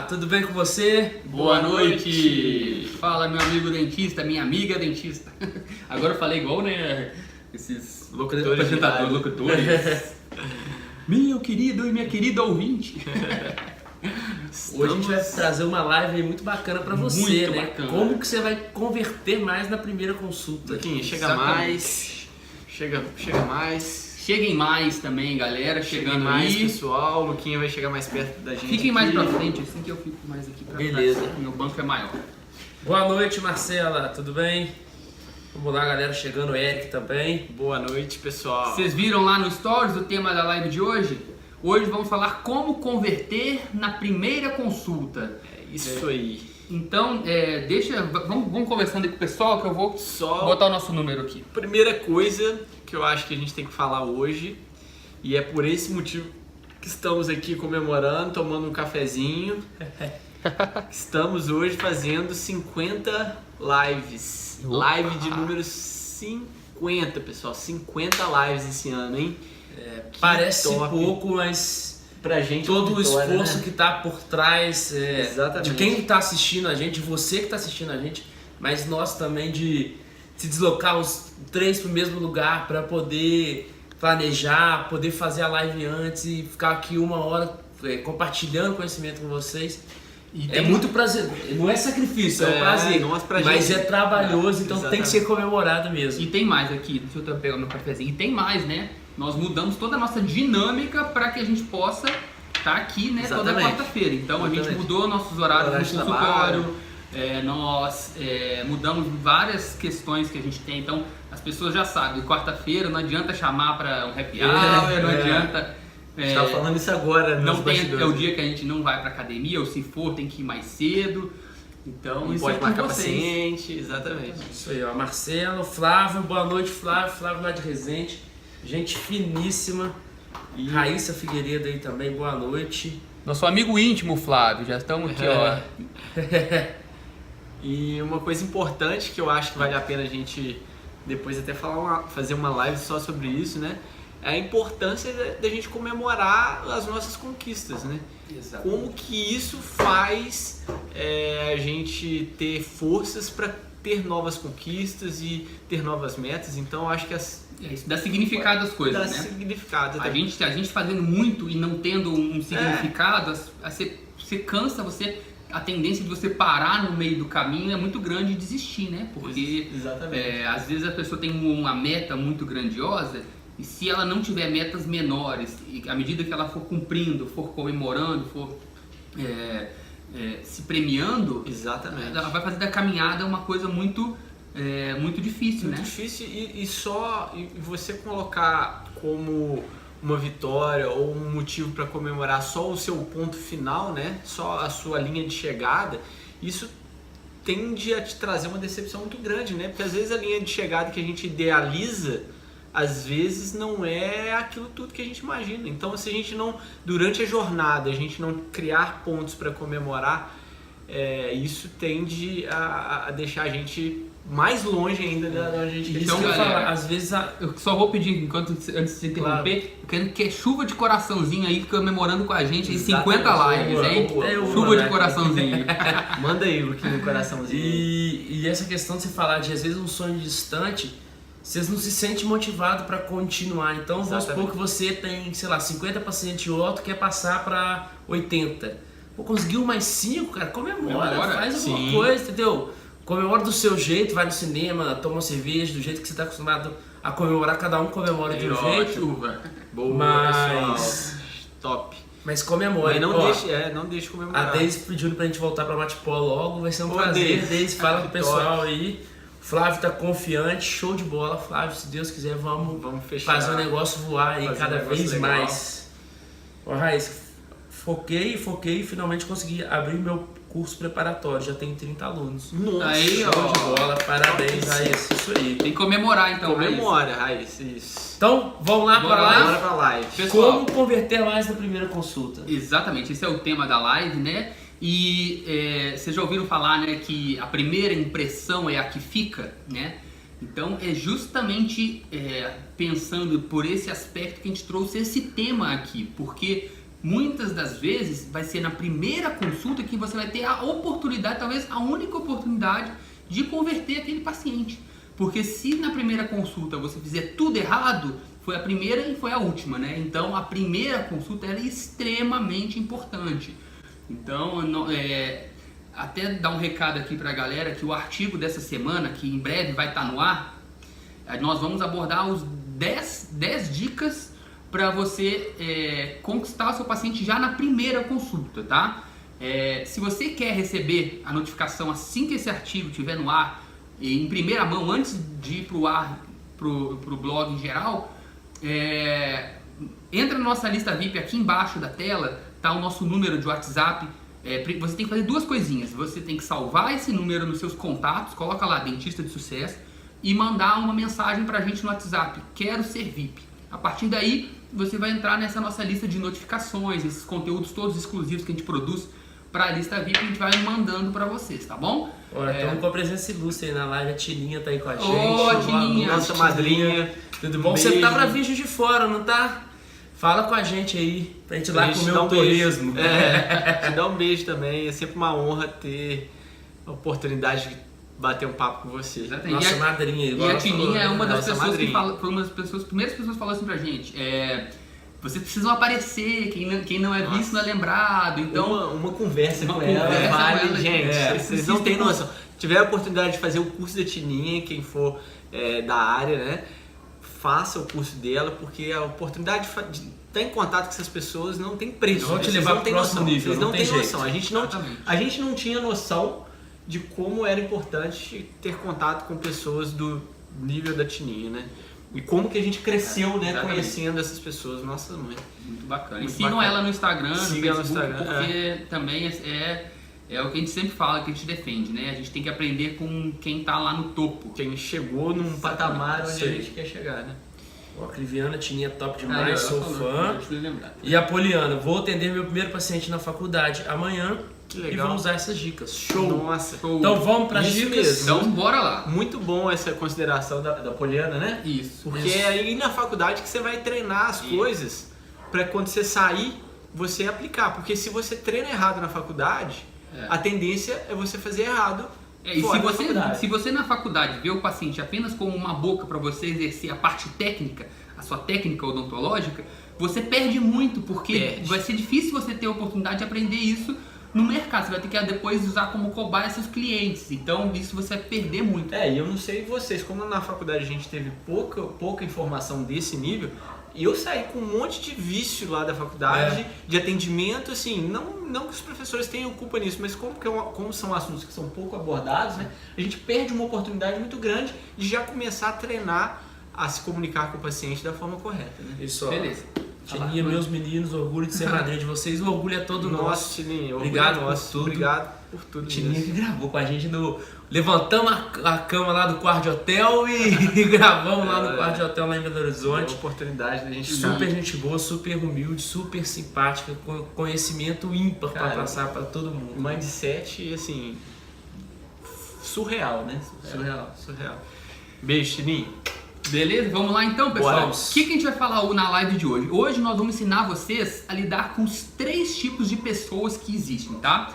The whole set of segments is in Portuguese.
Tudo bem com você? Boa noite! Fala, meu amigo dentista, minha amiga dentista. Agora eu falei igual, né? Esses apresentadores, locutores. Meu querido e minha querida ouvinte. Hoje a gente vai trazer uma live muito bacana pra você, muito né? Bacana. Como que você vai converter mais na primeira consulta? Chega mais. Cheguem mais também, galera. Chegando mais, aí. pessoal. O Luquinha vai chegar mais perto da gente. Fiquem mais pra frente, assim que eu fico mais aqui pra Beleza. trás. Meu banco é maior. Boa noite, Marcela. Tudo bem? Vamos lá, galera. Chegando o Eric também. Boa noite, pessoal. Vocês viram lá no Stories o tema da live de hoje? Hoje vamos falar como converter na primeira consulta. É isso aí. Então, vamos conversando aí com o pessoal que eu vou Só botar o nosso número aqui. primeira coisa que eu acho que a gente tem que falar hoje, e é por esse motivo que estamos aqui comemorando, tomando um cafezinho. Estamos hoje fazendo 50 lives. Live de número 50, pessoal. 50 lives esse ano, hein? Parece top. pouco, mas Pra gente todo o vitória, esforço né? que tá por trás Exatamente. de quem tá assistindo a gente, de você que tá assistindo a gente, mas nós também de se deslocar os 3 pro mesmo lugar para poder planejar, poder fazer a live antes e ficar aqui 1 hora compartilhando conhecimento com vocês. É muito prazer, não é sacrifício, é um prazer, nossa, pra mas gente. é trabalhoso, então tem que ser comemorado mesmo. E tem mais aqui, deixa eu pegar meu cafezinho. E tem mais, né? Nós mudamos toda a nossa dinâmica para que a gente possa estar aqui, né, toda Exatamente. quarta-feira. Então a gente Exatamente. mudou nossos horários Horário no de consultório, nós mudamos várias questões que a gente tem. Então as pessoas já sabem, quarta-feira não adianta chamar para um happy hour, não adianta. A gente tava falando isso agora, Não nos tem, bastidores. é o dia que a gente não vai para academia, ou se for tem que ir mais cedo. Então Não isso pode é com marcar vocês. paciente, exatamente. Isso aí, ó, Marcelo, Flávio, boa noite, Flávio lá de Resende, gente finíssima. E Raíssa Figueiredo aí também, boa noite. Nosso amigo íntimo, Flávio, já estamos aqui, ó. E uma coisa importante que eu acho que vale a pena a gente depois até fazer uma live só sobre isso, né? É a importância da gente comemorar as nossas conquistas, né? Exato. Como que isso faz a gente ter forças para ter novas conquistas e ter novas metas. Então eu acho que Isso dá significado às coisas, dá né? significado. A gente fazendo muito e não tendo um significado, você cansa, a tendência de você parar no meio do caminho é muito grande e desistir, né? Porque Exatamente. às vezes a pessoa tem uma meta muito grandiosa e se ela não tiver metas menores, e à medida que ela for cumprindo, for comemorando, for se premiando, Exatamente. ela vai fazer da caminhada uma coisa muito difícil, Muito né? difícil e você colocar como uma vitória ou um motivo para comemorar só o seu ponto final, né? Só a sua linha de chegada, isso tende a te trazer uma decepção muito grande, né? Porque às vezes a linha de chegada que a gente idealiza, às vezes não é aquilo tudo que a gente imagina. Então, se a gente não, durante a jornada, a gente não criar pontos para comemorar, isso tende a deixar a gente mais longe ainda da onde a gente quer Então, Isso que eu ia galera, falar, às vezes eu só vou pedir, antes de interromper, eu quero que é chuva de coraçãozinho aí, comemorando com a gente aí 50 Exatamente. lives, hein? Boa, Chuva de né? coraçãozinho. Manda aí, Luquinho, no coraçãozinho. E essa questão de você falar de às vezes um sonho distante, vocês não se sentem motivados para continuar. Então vamos supor que você tem, sei lá, 50 pacientes de orto, quer passar para 80. Pô, conseguiu mais 5, cara, comemora, faz alguma coisa, entendeu? Comemora do seu jeito, vai no cinema, toma uma cerveja, do jeito que você está acostumado a comemorar, cada um comemora de um jeito. Chuva. Boa, Mas- pessoal. Top. Mas comemora. Mas não Ó, deixe a comemorar. Deise pediu pra gente voltar pra Matipó logo, vai ser um Ô, prazer. Deise. Deise, fala pro Que pessoal aí. Flávio tá confiante, show de bola. Flávio, se Deus quiser, vamos fechar. fazer o negócio voar aí Fazer cada um negócio vez legal. mais. Ó, Raíssa, foquei e finalmente consegui abrir meu curso preparatório. Já tem 30 alunos. Nossa, Aí, Show ó. de bola, parabéns, Raíssa. Isso aí. Tem que comemorar então, Raíssa. comemora, Raíssa, isso. Então, vamos lá Bora pra lá? live. Bora pra live. Pessoal, Como converter mais na primeira consulta? exatamente, esse é o tema da live, né? E vocês já ouviram falar, né, que a primeira impressão é a que fica, né? Então é justamente pensando por esse aspecto que a gente trouxe esse tema aqui, porque muitas das vezes vai ser na primeira consulta que você vai ter a oportunidade, talvez a única oportunidade, de converter aquele paciente. Porque se na primeira consulta você fizer tudo errado, foi a primeira e foi a última, né? Então a primeira consulta ela é extremamente importante. Então, até dar um recado aqui pra galera que o artigo dessa semana, que em breve vai estar no ar, nós vamos abordar os 10 dicas para você conquistar o seu paciente já na primeira consulta, tá? Se você quer receber a notificação assim que esse artigo estiver no ar, em primeira mão, antes de ir pro ar, pro blog em geral, entra na nossa lista VIP, aqui embaixo da tela tá o nosso número de WhatsApp. Você tem que fazer duas coisinhas. Você tem que salvar esse número nos seus contatos, coloca lá Dentista de Sucesso, e mandar uma mensagem pra gente no WhatsApp: quero ser VIP. A partir daí você vai entrar nessa nossa lista de notificações, esses conteúdos todos exclusivos que a gente produz para a lista VIP, a gente vai mandando para vocês, tá bom? Olha, estamos com a presença ilustre aí na live, a Tininha tá aí com a gente. Ô, Tininha! Nossa madrinha. Tudo bom? Você tá pra vir de fora, não tá? Fala com a gente aí, pra gente ir lá comer um torresmo. Te dá um beijo também, é sempre uma honra ter a oportunidade de bater um papo com você. Nossa madrinha. E a Tininha é uma das pessoas madrinha. que fala, foi uma das primeiras pessoas que falou assim pra gente. Vocês precisam aparecer, quem não é visto não é lembrado. Então, uma conversa com ela vale, gente. Vocês não têm noção. Tiver a oportunidade de fazer o curso da Tininha, quem for da área, né? Faça o curso dela, porque a oportunidade de estar em contato com essas pessoas não tem preço. Vão te levar para o próximo nível, Vocês não têm jeito. noção. A gente não tinha noção de como era importante ter contato com pessoas do nível da Tininha, né? E como que a gente cresceu, né, conhecendo essas pessoas. Nossa, mãe. Muito bacana. Muito e sigam bacana. ela no Instagram, no Facebook, no Instagram, porque também é o que a gente sempre fala, que a gente defende, né? A gente tem que aprender com quem tá lá no topo. Quem chegou num patamar onde a gente quer chegar, né? Ó, a Cliviana, Tininha top demais, sou fã. Deixa eu lembrar. E a Poliana, vou atender meu primeiro paciente na faculdade amanhã. Que legal. E vamos usar essas dicas. Show! Nossa. Então vamos para as Isso dicas. mesmo. Então bora lá. Muito bom essa consideração da Poliana, né? Isso. Porque é aí na faculdade que você vai treinar as coisas para quando você sair, você aplicar. Porque se você treina errado na faculdade, a tendência é você fazer errado. E se você na faculdade vê o paciente apenas como uma boca para você exercer a parte técnica, a sua técnica odontológica, você perde muito, porque vai ser difícil você ter a oportunidade de aprender isso no mercado. Você vai ter que depois usar como cobaia seus clientes. Então isso você vai perder muito. E eu não sei vocês, como na faculdade a gente teve pouca informação desse nível, e eu saí com um monte de vício lá da faculdade, de atendimento, assim, não que os professores tenham culpa nisso, mas como são assuntos que são pouco abordados, né, a gente perde uma oportunidade muito grande de já começar a treinar a se comunicar com o paciente da forma correta, né? Isso, ó. Beleza. Tininha, meus meninos, orgulho de ser madrinha de vocês. O orgulho é todo nosso. Tininha, obrigado por tudo. Obrigado por tudo. Tininha que gravou com a gente levantamos a cama lá do quarto de hotel e gravamos lá no quarto de hotel lá em Belo Horizonte. Uma oportunidade da gente super gente boa, super humilde, super simpática, com conhecimento ímpar para passar para todo mundo. Mindset, assim, surreal, né? Surreal. Beijo, Tininha. Beleza? Vamos lá então, pessoal. Bora. O que a gente vai falar na live de hoje? Hoje nós vamos ensinar vocês a lidar com os 3 tipos de pessoas que existem, tá?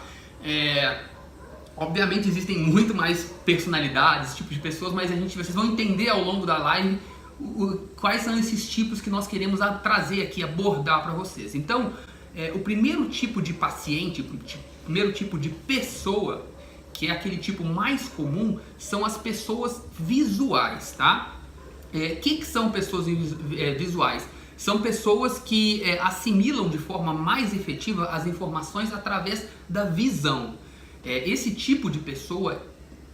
Obviamente existem muito mais personalidades, tipos de pessoas, mas vocês vão entender ao longo da live quais são esses tipos que nós queremos trazer aqui, abordar para vocês. Então, o primeiro tipo de paciente, o primeiro tipo de pessoa, que é aquele tipo mais comum, são as pessoas visuais, tá? Que são pessoas visuais? São pessoas que assimilam de forma mais efetiva as informações através da visão. Esse tipo de pessoa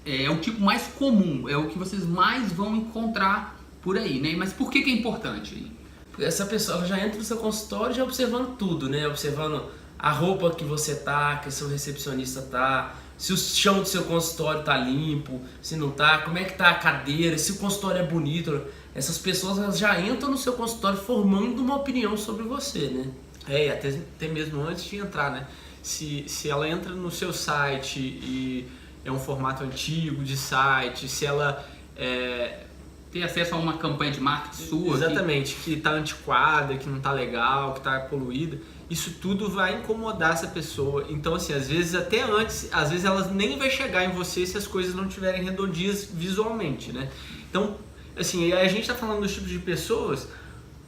é o tipo mais comum, é o que vocês mais vão encontrar por aí, né? Mas por que é importante? Essa pessoa ela já entra no seu consultório já observando tudo, né? Observando a roupa que você tá, que seu recepcionista tá, se o chão do seu consultório tá limpo, se não tá, como é que tá a cadeira, se o consultório é bonito. Essas pessoas elas já entram no seu consultório formando uma opinião sobre você, né? Até mesmo antes de entrar, né? Se ela entra no seu site e é um formato antigo de site, se ela ter acesso a uma campanha de marketing sua. Exatamente, que está antiquada, que não está legal, que está poluída. isso tudo vai incomodar essa pessoa. Então, assim, às vezes até antes, às vezes ela nem vai chegar em você se as coisas não estiverem redondinhas visualmente, né? Então, assim, a gente está falando dos tipos de pessoas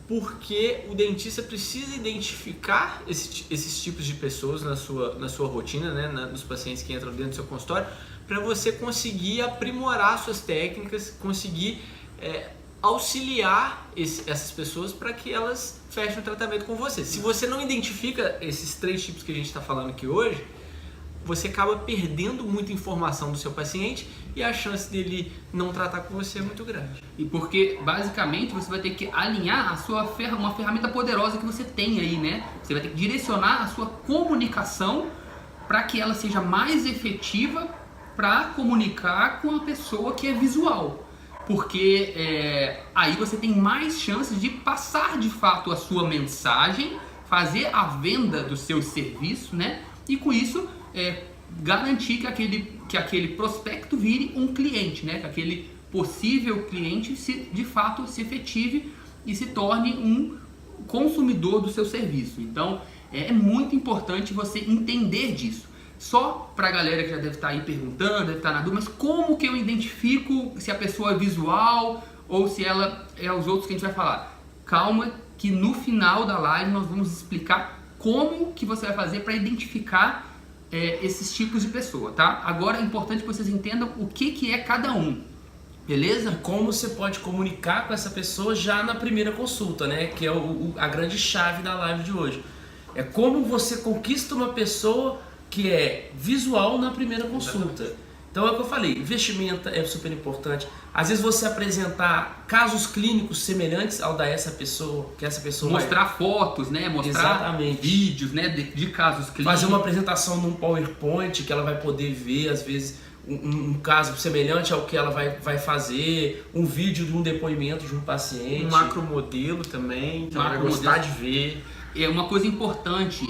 porque o dentista precisa identificar esses tipos de pessoas na sua rotina, né? Nos pacientes que entram dentro do seu consultório, para você conseguir aprimorar suas técnicas, conseguir auxiliar essas pessoas para que elas fechem o tratamento com você. Se você não identifica esses 3 tipos que a gente está falando aqui hoje, você acaba perdendo muita informação do seu paciente e a chance dele não tratar com você é muito grande. E porque, basicamente, você vai ter que alinhar uma ferramenta poderosa que você tem aí, né? Você vai ter que direcionar a sua comunicação para que ela seja mais efetiva para comunicar com a pessoa que é visual. Porque aí você tem mais chances de passar de fato a sua mensagem, fazer a venda do seu serviço, né? E com isso garantir que aquele prospecto vire um cliente, né? Que aquele possível cliente de fato se efetive e se torne um consumidor do seu serviço. Então é muito importante você entender disso. Só para a galera que já deve estar aí perguntando, deve estar na dúvida, mas como que eu identifico se a pessoa é visual ou se ela é os outros que a gente vai falar? Calma que no final da live nós vamos explicar como que você vai fazer para identificar esses tipos de pessoa, tá? Agora é importante que vocês entendam o que é cada um, beleza? E como você pode comunicar com essa pessoa já na primeira consulta, né? Que é a grande chave da live de hoje. É como você conquista uma pessoa que é visual na primeira consulta. Então é o que eu falei, vestimenta é super importante. Às vezes você apresentar casos clínicos semelhantes ao essa pessoa, que essa pessoa mostrar fotos, né? Mostrar vídeos, né? De casos clínicos. Fazer uma apresentação num PowerPoint que ela vai poder ver, às vezes, um caso semelhante ao que ela vai fazer, um vídeo de um depoimento de um paciente. Um macromodelo também, que ela vai gostar de ver. Uma coisa importante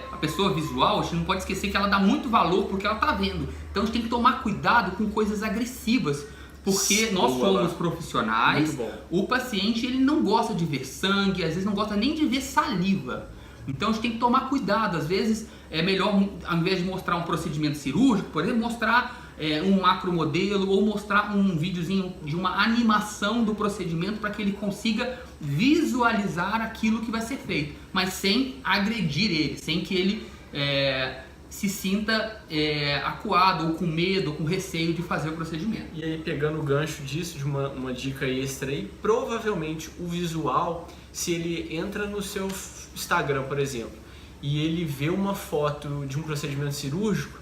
a pessoa visual, a gente não pode esquecer que ela dá muito valor porque ela está vendo. Então a gente tem que tomar cuidado com coisas agressivas, porque nós somos profissionais, o paciente ele não gosta de ver sangue, às vezes não gosta nem de ver saliva. Então a gente tem que tomar cuidado, às vezes é melhor, ao invés de mostrar um procedimento cirúrgico, por exemplo, mostrar um macromodelo ou mostrar um videozinho de uma animação do procedimento para que ele consiga visualizar aquilo que vai ser feito, mas sem agredir ele, sem que ele se sinta acuado ou com medo ou com receio de fazer o procedimento. E aí, pegando o gancho disso, de uma dica extra aí, provavelmente o visual, se ele entra no seu Instagram, por exemplo, e ele vê uma foto de um procedimento cirúrgico,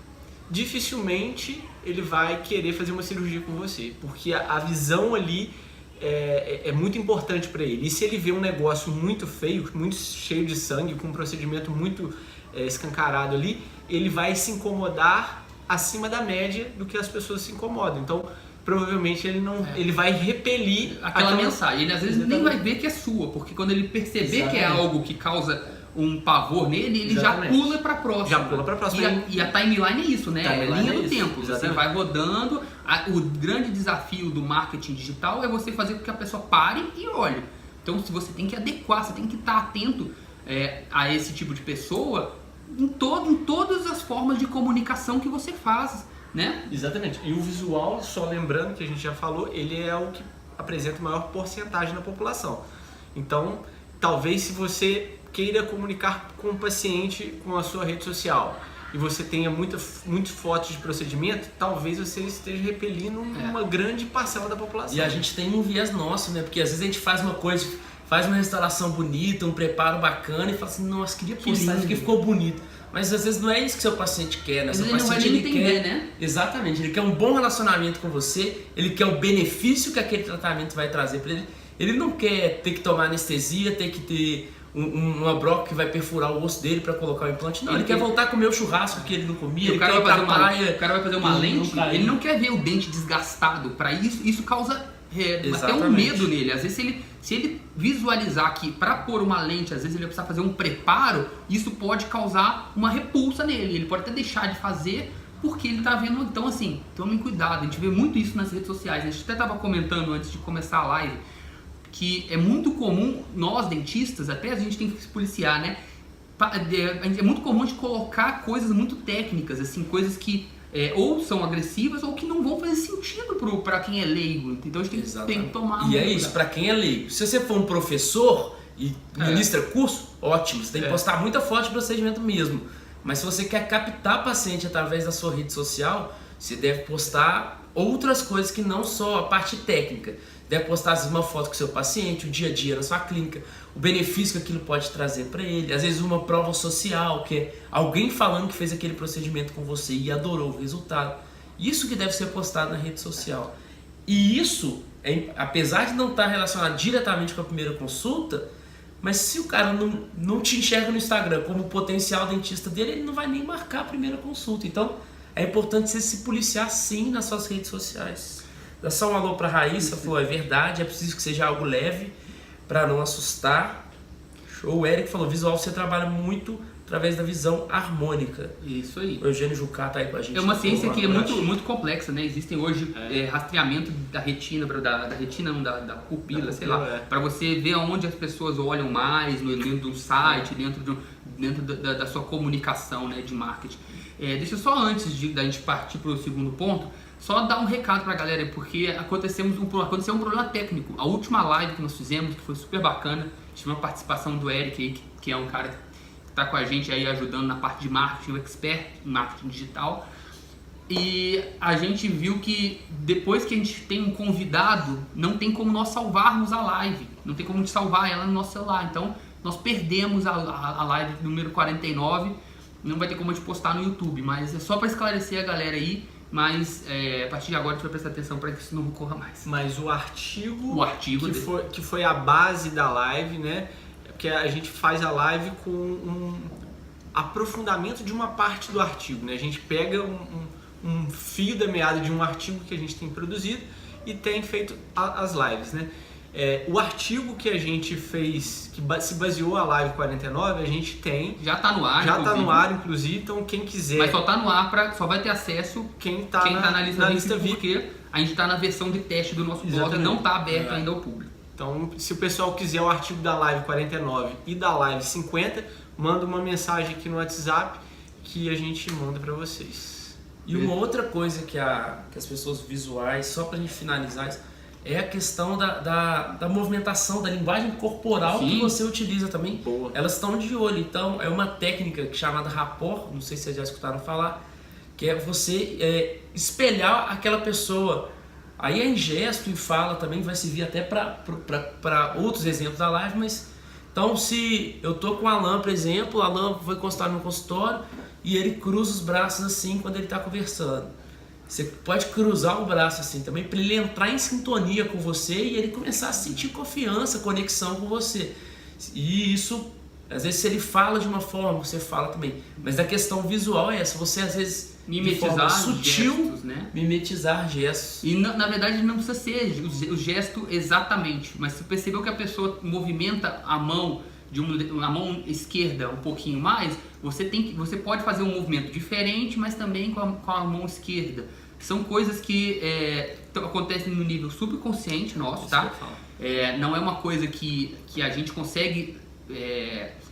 dificilmente ele vai querer fazer uma cirurgia com você, porque a visão ali é muito importante para ele. E se ele vê um negócio muito feio, muito cheio de sangue, com um procedimento muito escancarado ali, ele vai se incomodar acima da média do que as pessoas se incomodam. Então, provavelmente ele vai repelir aquela mensagem. Ele às vezes nem vai ver que é sua, porque quando ele perceber que é algo que causa um pavor nele, ele já pula para a próxima. E a timeline é isso, né? É linha do tempo. Você vai rodando. O grande desafio do marketing digital é você fazer com que a pessoa pare e olhe. Então, você tem que adequar, você tem que estar atento a esse tipo de pessoa em todas as formas de comunicação que você faz, né? Exatamente. E o visual, só lembrando que a gente já falou, ele é o que apresenta maior porcentagem na população. Então, talvez se você queira comunicar com o paciente com a sua rede social e você tenha muitas fotos de procedimento, talvez você esteja repelindo uma grande parcela da população. E a gente tem um viés nosso, né? Porque às vezes a gente faz uma coisa, faz uma restauração bonita, um preparo bacana e fala assim, nossa, queria postar porque ficou bonito. Mas às vezes não é isso que seu paciente quer, né? Seu paciente ele quer, né? Exatamente, ele quer um bom relacionamento com você, ele quer o benefício que aquele tratamento vai trazer para ele. Ele não quer ter que tomar anestesia, ter que ter uma broca que vai perfurar o osso dele para colocar o implante. Não, ele quer voltar a comer o churrasco que ele não comia. O cara vai fazer uma lente, ele não quer ver o dente desgastado. Para isso causa até um medo nele. Às vezes se ele visualizar que para pôr uma lente, às vezes ele vai precisar fazer um preparo, isso pode causar uma repulsa nele. Ele pode até deixar de fazer porque ele está vendo. Então assim, tomem cuidado. A gente vê muito isso nas redes sociais. A gente até estava comentando antes de começar a live que é muito comum nós dentistas, até a gente tem que se policiar, né? é muito comum de colocar coisas muito técnicas, assim, coisas que ou são agressivas ou que não vão fazer sentido para quem é leigo. Então a gente tem que tomar. E é isso, para quem é leigo. Se você for um professor e ministra curso, ótimo, você tem que postar muita foto de procedimento mesmo. Mas se você quer captar paciente através da sua rede social, você deve postar outras coisas que não só a parte técnica. Deve postar às vezes uma foto com o seu paciente, o dia a dia na sua clínica, o benefício que aquilo pode trazer para ele, às vezes uma prova social, que é alguém falando que fez aquele procedimento com você e adorou o resultado. Isso que deve ser postado na rede social. E isso, apesar de não estar relacionado diretamente com a primeira consulta, mas se o cara não te enxerga no Instagram como potencial dentista dele, ele não vai nem marcar a primeira consulta. Então, é importante você se policiar sim nas suas redes sociais. Dá só um alô pra Raíssa, falou, é verdade, é preciso que seja algo leve para não assustar. Show. O Eric falou, visual você trabalha muito através da visão harmônica. Isso aí. O Eugênio Jucá tá aí com a gente. É uma ciência que é muito complexa, né? Existem hoje rastreamento da retina, da pupila, sei lá, para você ver aonde as pessoas olham mais, dentro do site, dentro da sua comunicação, né, de marketing. Deixa eu só antes da gente partir para o segundo ponto, só dar um recado pra galera, porque aconteceu um problema técnico. A última live que nós fizemos, que foi super bacana, tive uma participação do Eric aí, que é um cara que tá com a gente aí ajudando na parte de marketing, um expert em marketing digital. E a gente viu que depois que a gente tem um convidado, não tem como nós salvarmos a live, não tem como a gente salvar ela no nosso celular. Então nós perdemos a live número 49, não vai ter como a gente postar no YouTube, mas é só para esclarecer a galera aí. Mas a partir de agora a gente vai prestar atenção para que isso não ocorra mais. Mas o artigo que foi a base da live, né? Porque a gente faz a live com um aprofundamento de uma parte do artigo, né? A gente pega um fio da meada de um artigo que a gente tem produzido e tem feito as lives, né? O artigo que a gente fez, que se baseou a live 49, a gente tem... Já está no ar, já está no ar, inclusive, então quem quiser... Mas só está no ar, só vai ter acesso quem tá na lista VIP, porque a gente está na versão de teste do nosso blog e não está aberto ainda ao público. Então, se o pessoal quiser o artigo da live 49 e da live 50, manda uma mensagem aqui no WhatsApp que a gente manda para vocês. E uma outra coisa que as pessoas visuais, só para a gente finalizar isso, é a questão da movimentação, da linguagem corporal que você utiliza também. Boa. Elas estão de olho. Então, é uma técnica chamada rapport, não sei se vocês já escutaram falar, que é você espelhar aquela pessoa. Aí em gesto, em fala também vai servir até para outros exemplos da live, mas... Então, se eu tô com o Alan, por exemplo, o Alan foi consultar no meu consultório e ele cruza os braços assim quando ele está conversando. Você pode cruzar o braço assim também para ele entrar em sintonia com você e ele começar a sentir confiança, conexão com você. E isso, às vezes, se ele fala de uma forma, você fala também. Mas a questão visual é essa, você às vezes mimetizar sutil, gestos, né? Mimetizar gestos. E na verdade não precisa ser o gesto exatamente, mas se percebeu que a pessoa movimenta a mão a mão esquerda um pouquinho mais, você pode fazer um movimento diferente, mas também com a mão esquerda. São coisas que acontecem no nível subconsciente nosso, tá? Não é uma coisa que a gente consegue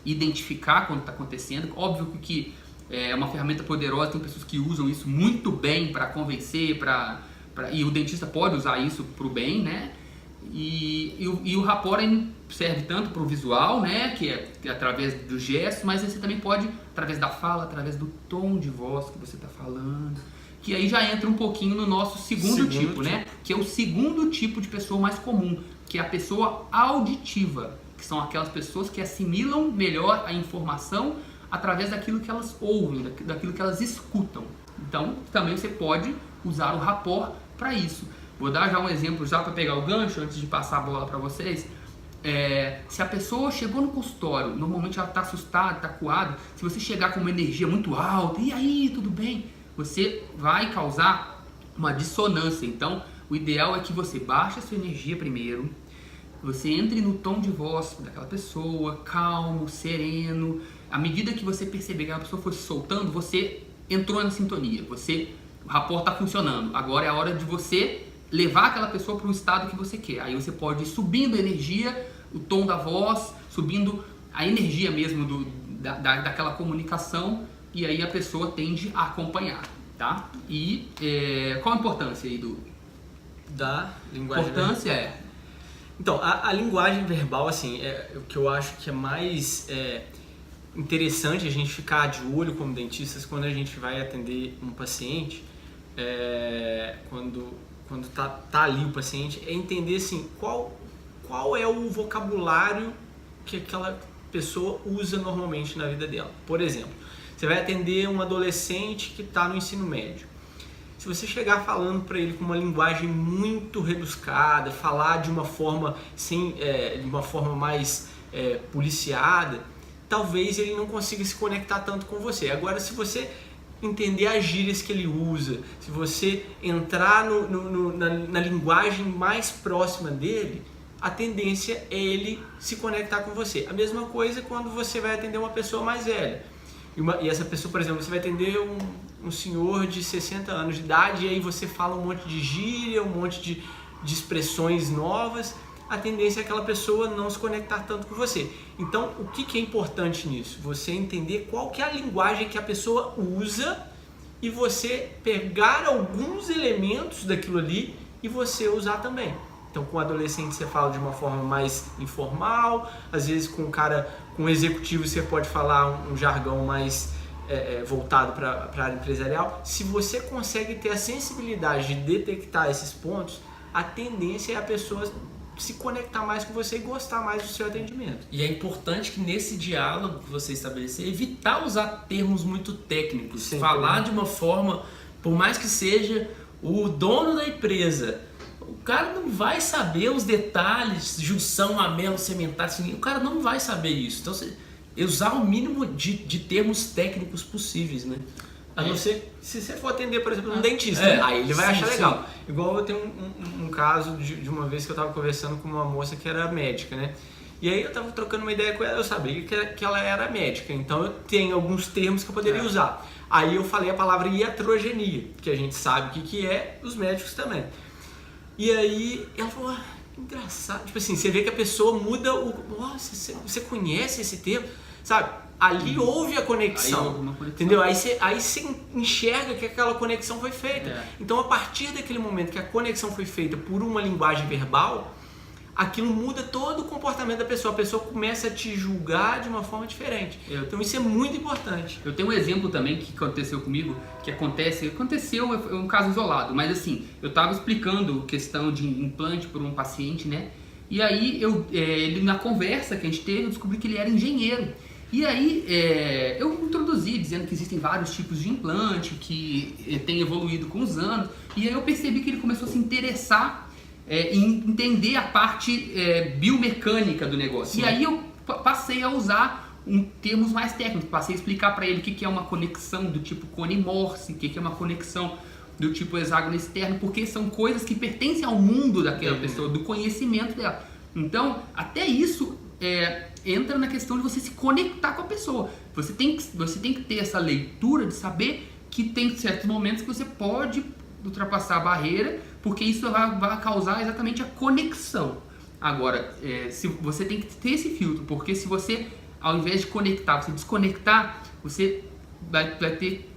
identificar quando está acontecendo. Óbvio que é uma ferramenta poderosa, tem pessoas que usam isso muito bem para convencer, e o dentista pode usar isso para o bem, né? E o rapport serve tanto para o visual, né, que é através do gesto, mas você também pode, através da fala, através do tom de voz que você está falando, que aí já entra um pouquinho no nosso segundo tipo, né, que é o segundo tipo de pessoa mais comum, que é a pessoa auditiva, que são aquelas pessoas que assimilam melhor a informação através daquilo que elas ouvem, daquilo que elas escutam. Então, também você pode usar o rapport para isso. Vou dar já um exemplo já para pegar o gancho antes de passar a bola para vocês. Se a pessoa chegou no consultório, normalmente ela está assustada, está acuada, se você chegar com uma energia muito alta, e aí, tudo bem? Você vai causar uma dissonância. Então, o ideal é que você baixe a sua energia primeiro, você entre no tom de voz daquela pessoa, calmo, sereno. À medida que você perceber que a pessoa for se soltando, você entrou na sintonia, o rapport está funcionando. Agora é a hora de você levar aquela pessoa para um estado que você quer. Aí você pode ir subindo a energia, o tom da voz, subindo a energia mesmo daquela comunicação, e aí a pessoa tende a acompanhar, tá? E qual a importância aí da linguagem importância verbal? Então, a linguagem verbal, assim, o que eu acho que é mais interessante a gente ficar de olho como dentistas quando a gente vai atender um paciente, quando tá ali o paciente, é entender assim, qual é o vocabulário que aquela pessoa usa normalmente na vida dela. Por exemplo, você vai atender um adolescente que está no ensino médio. Se você chegar falando para ele com uma linguagem muito rebuscada, falar de uma forma de uma forma mais policiada, talvez ele não consiga se conectar tanto com você. Agora, se você entender as gírias que ele usa, se você entrar na linguagem mais próxima dele, a tendência é ele se conectar com você. A mesma coisa quando você vai atender uma pessoa mais velha. E essa pessoa, por exemplo, você vai atender um senhor de 60 anos de idade e aí você fala um monte de gíria, um monte de expressões novas, a tendência é aquela pessoa não se conectar tanto com você. Então, o que é importante nisso? Você entender qual que é a linguagem que a pessoa usa e você pegar alguns elementos daquilo ali e você usar também. Então, com o adolescente você fala de uma forma mais informal, às vezes com um executivo você pode falar um jargão mais voltado para a área empresarial. Se você consegue ter a sensibilidade de detectar esses pontos, a tendência é a pessoa se conectar mais com você e gostar mais do seu atendimento. E é importante que nesse diálogo que você estabelecer, evitar usar termos muito técnicos, Sempre, falar de uma forma, por mais que seja o dono da empresa, o cara não vai saber os detalhes, junção, amelo, cementar, assim, o cara não vai saber isso. Então, usar o mínimo de termos técnicos possíveis, né? A não ser se você for atender, por exemplo, um dentista, aí ele vai achar legal. Igual eu tenho um caso de uma vez que eu estava conversando com uma moça que era médica, né? E aí eu estava trocando uma ideia com ela, eu sabia que ela era médica, então eu tenho alguns termos que eu poderia usar. Aí eu falei a palavra iatrogenia, que a gente sabe o que é, os médicos também. E aí ela falou, que engraçado, tipo assim, você vê que a pessoa muda nossa, você conhece esse termo, sabe? Ali houve a conexão, entendeu? Aí você enxerga que aquela conexão foi feita. Então, a partir daquele momento que a conexão foi feita por uma linguagem verbal, aquilo muda todo o comportamento da pessoa. A pessoa começa a te julgar de uma forma diferente. Então, isso é muito importante. Eu tenho um exemplo também que aconteceu comigo, aconteceu, é um caso isolado, mas assim, eu estava explicando questão de implante por um paciente, né? E aí, ele na conversa que a gente teve, eu descobri que ele era engenheiro. E aí eu introduzi dizendo que existem vários tipos de implante, que tem evoluído com os anos, e aí eu percebi que ele começou a se interessar em entender a parte biomecânica do negócio. Sim. E aí eu passei a usar termos mais técnicos, passei a explicar para ele o que é uma conexão do tipo cone-Morse, o que é uma conexão do tipo hexágono externo, porque são coisas que pertencem ao mundo daquela pessoa, do conhecimento dela. Então, até isso entra na questão de você se conectar com a pessoa. Você tem que ter essa leitura de saber que tem certos momentos que você pode ultrapassar a barreira, porque isso vai causar exatamente a conexão. Agora, se você tem que ter esse filtro, porque se você, ao invés de conectar, você desconectar, você vai ter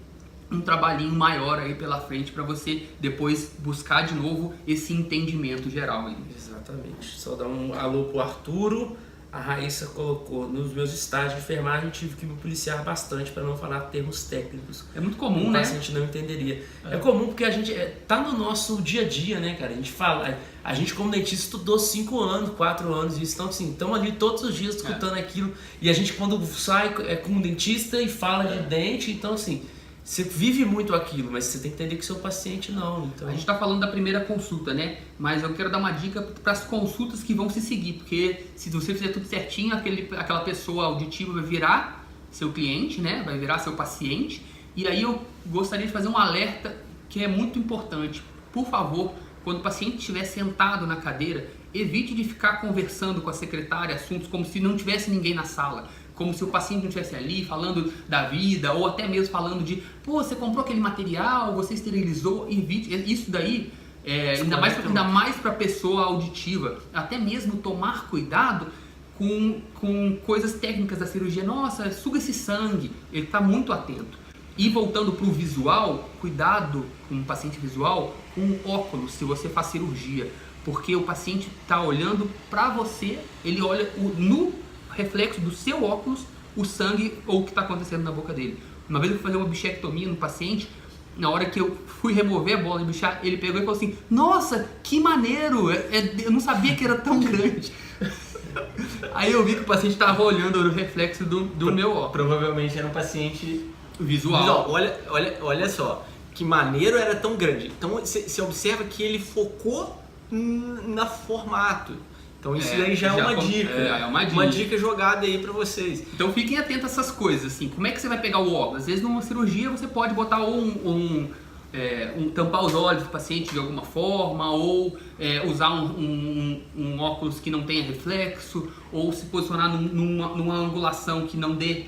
um trabalhinho maior aí pela frente para você depois buscar de novo esse entendimento geral aí. Exatamente. Só dar um alô pro Arturo. A Raíssa colocou, nos meus estágios de enfermagem eu tive que me policiar bastante para não falar termos técnicos. É muito comum, né? A gente não entenderia. É comum porque a gente tá no nosso dia a dia, né, cara? A gente fala, a gente como dentista estudou 5 anos, 4 anos, isso, então assim, estamos ali todos os dias escutando aquilo. E a gente quando sai com um dentista e fala de dente, então assim, você vive muito aquilo, mas você tem que entender que seu paciente não. Então... A gente está falando da primeira consulta, né? Mas eu quero dar uma dica para as consultas que vão se seguir, porque se você fizer tudo certinho, aquela pessoa auditiva vai virar seu cliente, né? Vai virar seu paciente. E aí eu gostaria de fazer um alerta que é muito importante. Por favor, quando o paciente estiver sentado na cadeira, evite de ficar conversando com a secretária assuntos como se não tivesse ninguém na sala. Como se o paciente não estivesse ali falando da vida, ou até mesmo falando de, pô, você comprou aquele material, você esterilizou, evite. Isso daí, ainda mais para a pessoa auditiva, até mesmo tomar cuidado com coisas técnicas da cirurgia. Nossa, suga esse sangue. Ele está muito atento. E voltando para o visual, cuidado com o paciente visual com óculos se você faz cirurgia. Porque o paciente está olhando para você, ele olha no reflexo do seu óculos o sangue ou o que está acontecendo na boca dele. Uma vez eu fui fazer uma bichectomia no paciente, na hora que eu fui remover a bola de bichar, ele pegou e falou assim: nossa, que maneiro, eu não sabia que era tão grande. Aí eu vi que o paciente estava olhando no reflexo do meu óculos. Provavelmente era um paciente visual. Olha só, que maneiro era tão grande. Então você observa que ele focou no formato. Então isso daí já é uma dica. Uma dica jogada aí pra vocês. Então fiquem atentos a essas coisas, assim. Como é que você vai pegar o óculos? Às vezes numa cirurgia você pode botar ou tampar os olhos do paciente de alguma forma, ou usar um óculos que não tenha reflexo, ou se posicionar numa angulação que não dê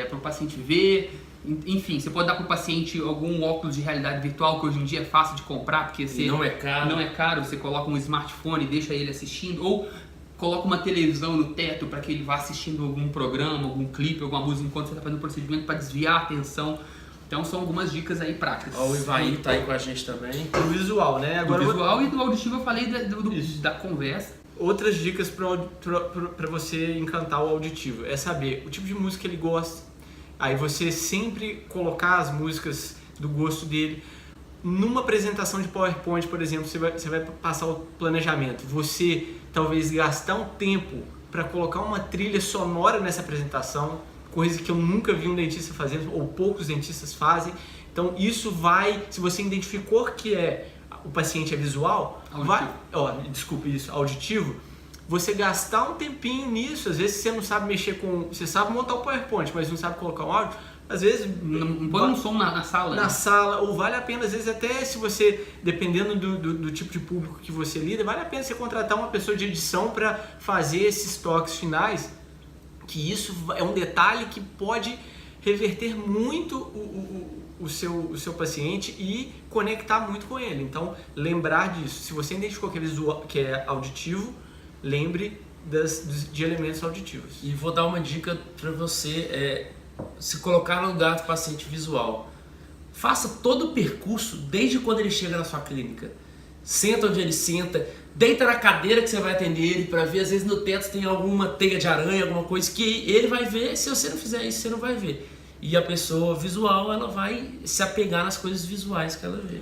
para o paciente ver. Enfim, você pode dar para o paciente algum óculos de realidade virtual, que hoje em dia é fácil de comprar, porque não é caro, você coloca um smartphone e deixa ele assistindo, ou coloca uma televisão no teto para que ele vá assistindo algum programa, algum clipe, alguma música enquanto você está fazendo o procedimento, para desviar a atenção. Então são algumas dicas aí práticas. O Ivaí tá aí com a gente também. O visual, né? Agora, do visual e do auditivo eu falei da conversa. Outras dicas para você encantar o auditivo é saber o tipo de música que ele gosta. Aí você sempre colocar as músicas do gosto dele. Numa apresentação de PowerPoint, por exemplo, você vai passar o planejamento. Você talvez gastar um tempo para colocar uma trilha sonora nessa apresentação, coisa que eu nunca vi um dentista fazendo, ou poucos dentistas fazem. Então isso vai, se você identificou que o paciente é visual, auditivo, você gastar um tempinho nisso. Às vezes você não sabe mexer você sabe montar o PowerPoint, mas não sabe colocar um áudio. Às vezes põe um som na sala. Na sala, ou vale a pena, às vezes até se você, dependendo do tipo de público que você lida, vale a pena você contratar uma pessoa de edição para fazer esses toques finais, que isso é um detalhe que pode reverter muito o seu paciente e conectar muito com ele. Então, lembrar disso. Se você identificou que é auditivo, lembre de elementos auditivos. E vou dar uma dica para você, se colocar no lugar do paciente visual. Faça todo o percurso desde quando ele chega na sua clínica. Senta onde ele senta, deita na cadeira que você vai atender ele, para ver, às vezes no teto tem alguma teia de aranha, alguma coisa que ele vai ver. Se você não fizer isso, você não vai ver. E a pessoa visual, ela vai se apegar nas coisas visuais que ela vê.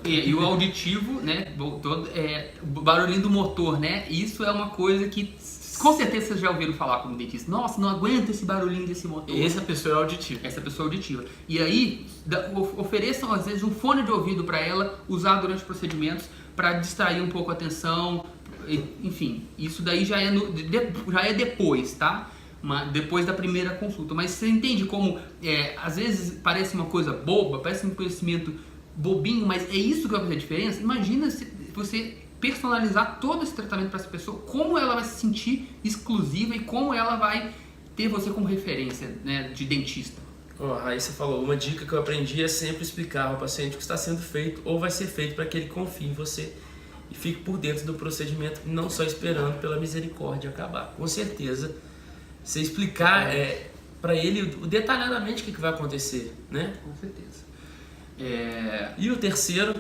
E o auditivo, né, o barulhinho do motor, né, isso é uma coisa que com certeza vocês já ouviram falar como dentista. Nossa, não aguento esse barulhinho desse motor. Essa pessoa é auditiva. Essa pessoa é auditiva. E aí, ofereçam às vezes um fone de ouvido para ela usar durante os procedimentos para distrair um pouco a atenção. Enfim, isso daí já é depois, tá? Depois da primeira consulta. Mas você entende como, às vezes parece uma coisa boba, parece um conhecimento bobinho, mas é isso que vai fazer a diferença? Imagina se você personalizar todo esse tratamento para essa pessoa, como ela vai se sentir exclusiva e como ela vai ter você como referência, né, de dentista. Aí você falou, uma dica que eu aprendi é sempre explicar ao paciente o que está sendo feito ou vai ser feito para que ele confie em você e fique por dentro do procedimento, não só esperando pela misericórdia acabar. Com certeza, você explicar para ele detalhadamente o que vai acontecer, né? Com certeza. E o terceiro